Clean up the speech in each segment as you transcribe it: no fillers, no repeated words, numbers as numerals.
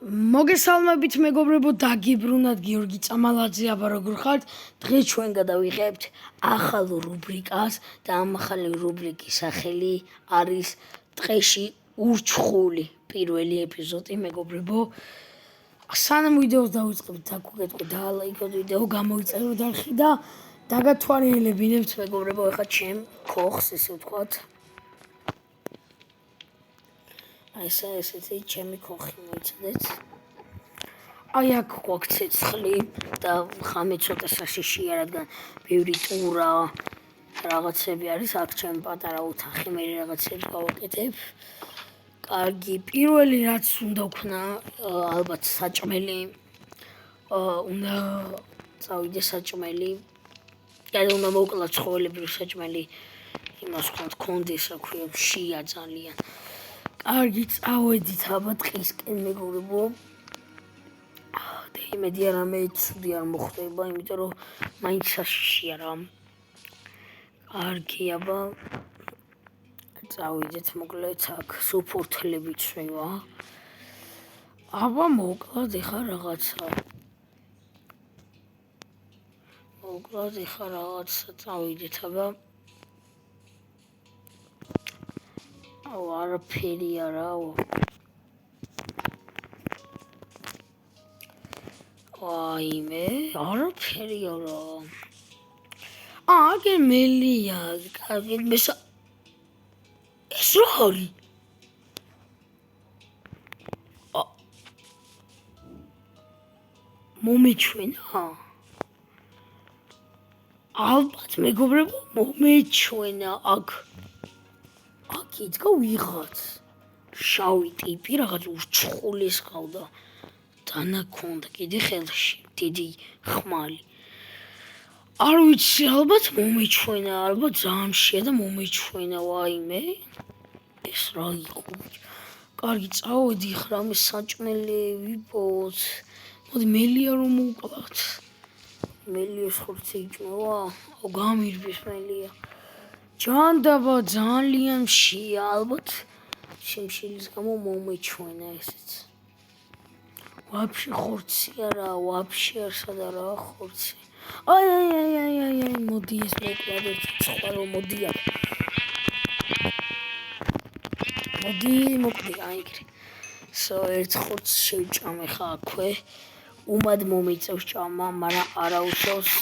მოგესალმებით მეგობრებო, დაგიბრუნათ გიორგი წამალაძე, აბა როგორ ხართ? დღეს ჩვენ გადავიღებთ ახალ რუბრიკას და ამ ახალი რუბრიკის სახელი არის ტყეში ურჩხული. პირველი ეპიზოდი მეგობრებო. სანამ ვიდეოს დავიწყებთ, აქ უკეთქვე დაალაიქოთ ვიდეო, გამოიწეროთ არხი და დაგათვალიერებინებთ მეგობრებო, ეხლა ჩემ ქოხს ესე ვთქვათ. ესეთი ჩემი ქოხი მოიცადეთ. აი აქ გვაქვს ცეცხლი და ხამე ცოტა საშიშია, რადგან ბევრი ტურა რაღაცები არის, აქ ჩემი პატარა ოთახი, მე რაღაცებს გავაკეთებ. კარგი, პირველი რაც უნდა ვქნა, ალბათ საჭმელი. უნდა წავიდე საჭმელი. უნდა მოვკლათ ცხოველებრივი საჭმელი. იმას გქონდეს, რა ქვია, შია ძალიან. კარგი, წავედით აბა ტყისკენ მეგობრებო. იმედი არამე ცუდი არ მოხდება, იმიტომ რომ მაინც საშიშია რა. კარგი, აბა წავიდეთ მოკლედ აქ სუფორთლები წვივა. აბა მოკლედ ეხა რაღაცა. წავიდეთ აბა. არაფერი არაო. აიმე, არაფერი არა. აგერ მელია, კარგი, ეს რა არის? მომეჩვენა. ალბათ მეგობრებო, მომეჩვენა აქ. იდგა ვიღაც შავი ტიპი რაღაც ურჩხულის ყავდა დანაქონდა კიდე ხელში დიდი ხმალი. არ ვიცი, ალბათ მომეჩვენა, ალბათ ზამშია და მომეჩვენა, ვაიმე. ეს რა იყო? კარგი, წავედი ხრამე საჭმელი ვიპოვოთ. მოდი მელია რომ მოვკლათ. მელიას ხორცი იჭმევა? გამირბის მელია. ჯანდაბა ძალიან მშია, ალბათ შემშილის გამო მომეჩვენა ესეც. ვაფშე ხორცი არა, ვაფშე არსად არაა ხორცი. აი, მოდი ეს მოკლად ერთი სხვა რომ მოდია. მოდი, მოკლდი, აი ეგრე. ერთ ხორცს შევჭამე ხა აქვე. უმად მომეწევს ჭამა, მაგრამ არა უშავს.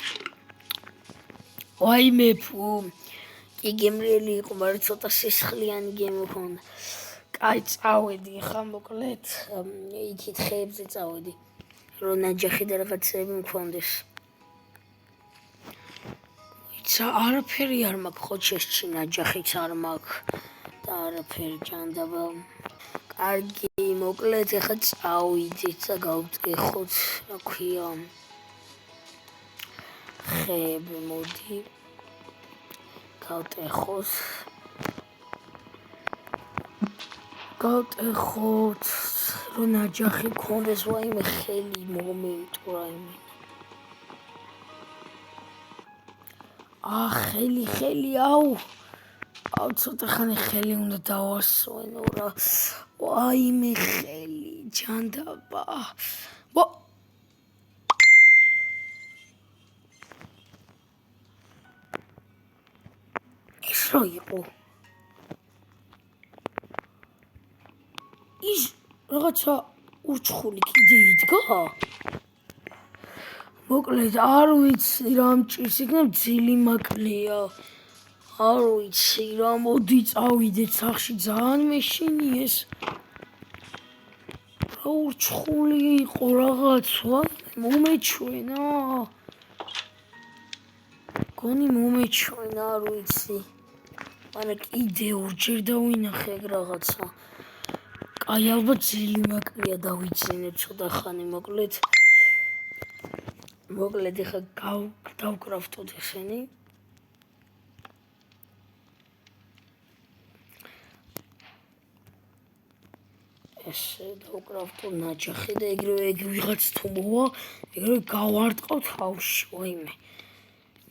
ვაიმე ფუ. გემრიელი იყო, მაგრამ ცოტა სისხლიანი გემი ჰქონდა. კაი, წავედი ხა მოკლედ, იქით ხეებზე წავედი, რომ ნაჯახი და რაღაცები მქონდეს. ცა არაფერი არ მაქვს ხოჩესში, ნაჯახიც არ მაქვს და არაფერი ჯანდაბა. კარგი, მოკლედ ეხლა წავიდით და გავტეხოთ, რა ქვია, ხეები, მოდი. გავტეხოთ, რომ ნაჯახი გქონდეს, ვაიმე ხელი მომენტურა იმენა. ხელი, აუ, ცოტა ხანი ხელი უნდა დავასვენო რა. ვაიმე ხელი, ჯანდაბა. ეს რა იყო? ის რაღაცა ურჩხული კიდე იდგა? მოკლედ არ ვიცი რა მჭირს, იქნებ ძილი მაკლია. არ ვიცი რა, მოდი წავიდეთ სახში, ძალიან მეშინია ეს. რა ურჩხული იყო რაღაც, მომეჩვენა. გონი მომეჩვენა, არ ვიცი. მაგრამ კიდე ორჯერ დავინახე ეგ რაღაცა. კაი, ალბათ ძილი მაკლია, დავიძინებ ცოტა ხანი მოკლედ. ეხლა დავკრავთოთ ესენი. ესე დავკრავთო ნაჯახი და ეგრევე ვიღაც თუ მოვა, ეგრევე გავარტყავ თავში, ვაიმე.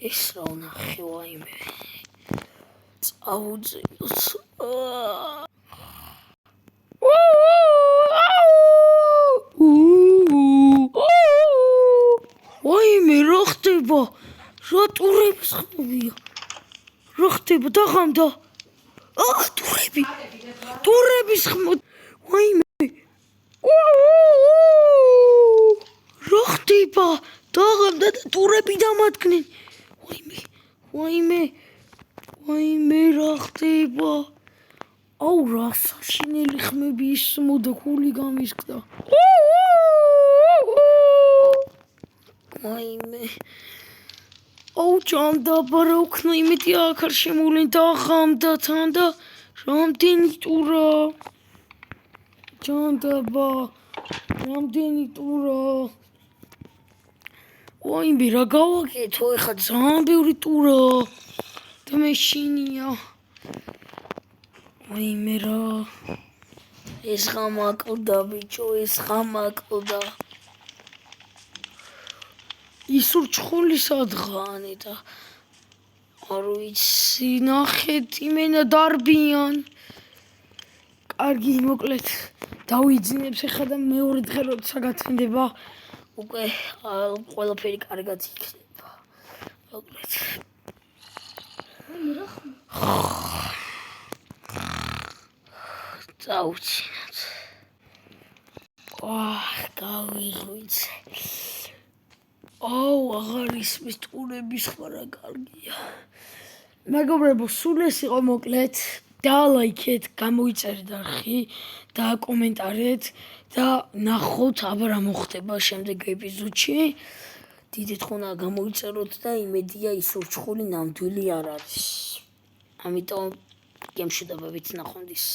ეს რა ვნახე, ვაიმე. წავუძინოთ. ხდება? რა ტურების ხმობია? რა ხდება? დაღამდა. ტურები. ტურების ხმო. ვაიმე. რა ხდება? დაღამდა და ტურები დამადგნენ. ვაიმე, რა ხდება? აუ, რა საშინელი ხმები ისმოდა, ქული გამისკდა. ვაიმე. აუ, ჭანდაბა, რა ვქნა, იმედი აქ არ შემოვლენ, დაღამდა თან და რამდენი ტურა? ჭანდაბა, რამდენი ტურა? ვაიმე, რა გავაკეთო, ეხლა ძალიან ბევრი ტურა და მე შინია. ვაიმე რა. ეს ღამაკლდა ბიჭო, ეს ღამაკლდა. ისურჩხული სადღანე და არ ვიცი, ნახეთ იმენა დარბიან. კარგი, მოკლედ დავიძინებს ახლა და მეორე დღე როცა გაწმინდება უკვე ყველაფერი კარგად იქნება. მოკლედ წავუჩინოთ. გავიღვიძ. აუ, აღარ ისმის ტურების ხმა რა კარგია. მეგობრებო, სულ ეს იყო მოკლედ. დალაიქეთ, გამოიწერეთ არხი, დააკომენტარეთ და ნახოთ აბა რა მოხდება შემდეგ ეპიზოდში. დიდით ხონა გამოიწეროთ და იმედია ისურჩხული ნამდვილი არ არის. ამიტომ გემშვიდობებით ნახვამდის.